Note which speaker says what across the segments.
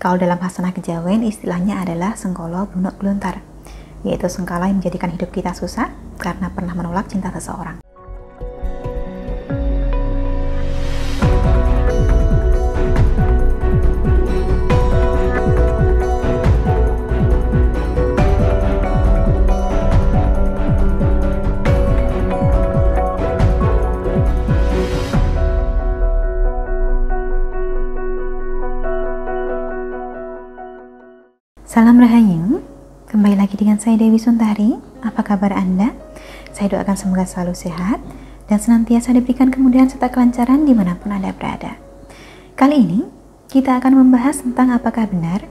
Speaker 1: Kalau dalam hasanah kejawen istilahnya adalah sengkolo bunuk gluntar, yaitu sengkala yang menjadikan hidup kita susah karena pernah menolak cinta seseorang. Salam Rahayu, kembali lagi dengan saya Dewi Suntari. Apa kabar Anda? Saya doakan semoga selalu sehat dan senantiasa diberikan kemudahan serta kelancaran dimanapun Anda berada. Kali ini kita akan membahas tentang apakah benar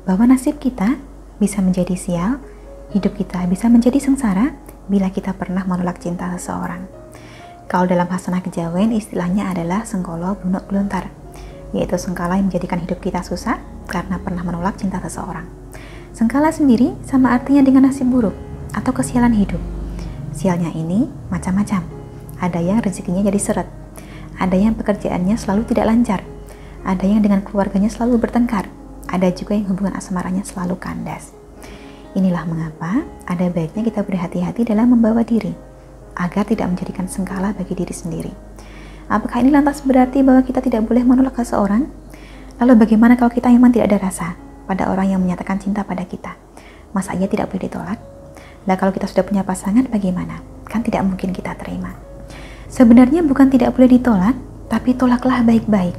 Speaker 1: bahwa nasib kita bisa menjadi sial, hidup kita bisa menjadi sengsara bila kita pernah menolak cinta seseorang. Kalau dalam hasanah kejawen istilahnya adalah sengkolo bunuk gluntar, yaitu sengkala yang menjadikan hidup kita susah karena pernah menolak cinta seseorang. Sengkala sendiri sama artinya dengan nasib buruk atau kesialan hidup. Sialnya ini macam-macam. Ada yang rezekinya jadi seret, ada yang pekerjaannya selalu tidak lancar, ada yang dengan keluarganya selalu bertengkar, ada juga yang hubungan asmaranya selalu kandas. Inilah mengapa ada baiknya kita berhati-hati dalam membawa diri agar tidak menjadikan sengkala bagi diri sendiri. Apakah ini lantas berarti bahwa kita tidak boleh menolak seseorang? Lalu bagaimana kalau kita memang tidak ada rasa pada orang yang menyatakan cinta pada kita? Masa ia tidak boleh ditolak? Nah, kalau kita sudah punya pasangan bagaimana? Kan tidak mungkin kita terima. Sebenarnya bukan tidak boleh ditolak, tapi tolaklah baik-baik.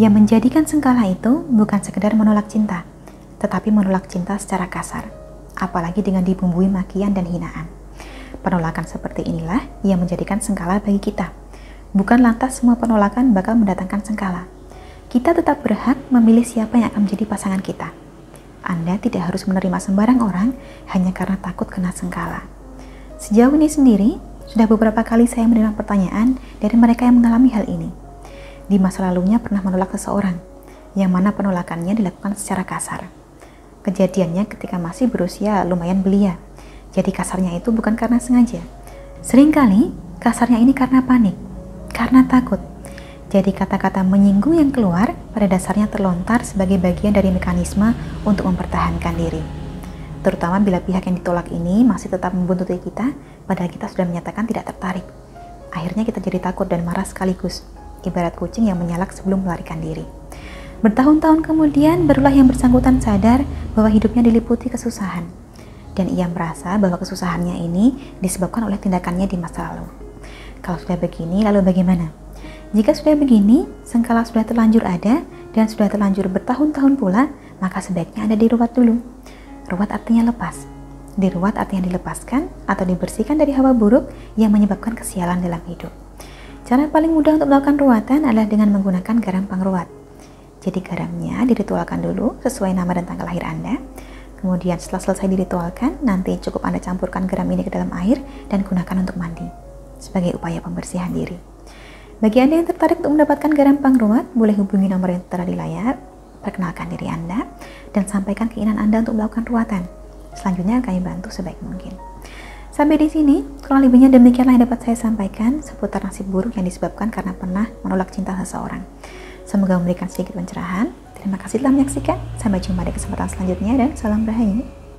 Speaker 1: Yang menjadikan sengkala itu bukan sekedar menolak cinta, tetapi menolak cinta secara kasar, apalagi dengan dibumbui makian dan hinaan. Penolakan seperti inilah yang menjadikan sengkala bagi kita. Bukan lantas semua penolakan bakal mendatangkan sengkala. Kita tetap berhak memilih siapa yang akan menjadi pasangan kita. Anda tidak harus menerima sembarang orang hanya karena takut kena sengkala. Sejauh ini sendiri, sudah beberapa kali saya menerima pertanyaan dari mereka yang mengalami hal ini. Di masa lalunya pernah menolak seseorang, yang mana penolakannya dilakukan secara kasar. Kejadiannya ketika masih berusia lumayan belia, jadi kasarnya itu bukan karena sengaja. Seringkali kasarnya ini karena panik, karena takut. Jadi kata-kata menyinggung yang keluar pada dasarnya terlontar sebagai bagian dari mekanisme untuk mempertahankan diri. Terutama bila pihak yang ditolak ini masih tetap membuntuti kita, padahal kita sudah menyatakan tidak tertarik. Akhirnya kita jadi takut dan marah sekaligus, ibarat kucing yang menyalak sebelum melarikan diri. Bertahun-tahun kemudian barulah yang bersangkutan sadar bahwa hidupnya diliputi kesusahan. Dan ia merasa bahwa kesusahannya ini disebabkan oleh tindakannya di masa lalu. Kalau sudah begini, lalu bagaimana? Jika sudah begini, sengkala sudah terlanjur ada dan sudah terlanjur bertahun-tahun pula, maka sebaiknya Anda diruat dulu. Ruat artinya lepas. Diruat artinya dilepaskan atau dibersihkan dari hawa buruk yang menyebabkan kesialan dalam hidup. Cara paling mudah untuk melakukan ruatan adalah dengan menggunakan garam pengruat. Jadi garamnya diritualkan dulu sesuai nama dan tanggal lahir Anda. Kemudian setelah selesai diritualkan, nanti cukup Anda campurkan garam ini ke dalam air dan gunakan untuk mandi sebagai upaya pembersihan diri. Bagi Anda yang tertarik untuk mendapatkan garam pengruat, boleh hubungi nomor yang tertera di layar, perkenalkan diri Anda, dan sampaikan keinginan Anda untuk melakukan ruatan. Selanjutnya kami bantu sebaik mungkin. Sampai di sini, kurang lebihnya demikianlah yang dapat saya sampaikan seputar nasib buruk yang disebabkan karena pernah menolak cinta seseorang. Semoga memberikan sedikit pencerahan. Terima kasih telah menyaksikan. Sampai jumpa di kesempatan selanjutnya dan salam Rahayu.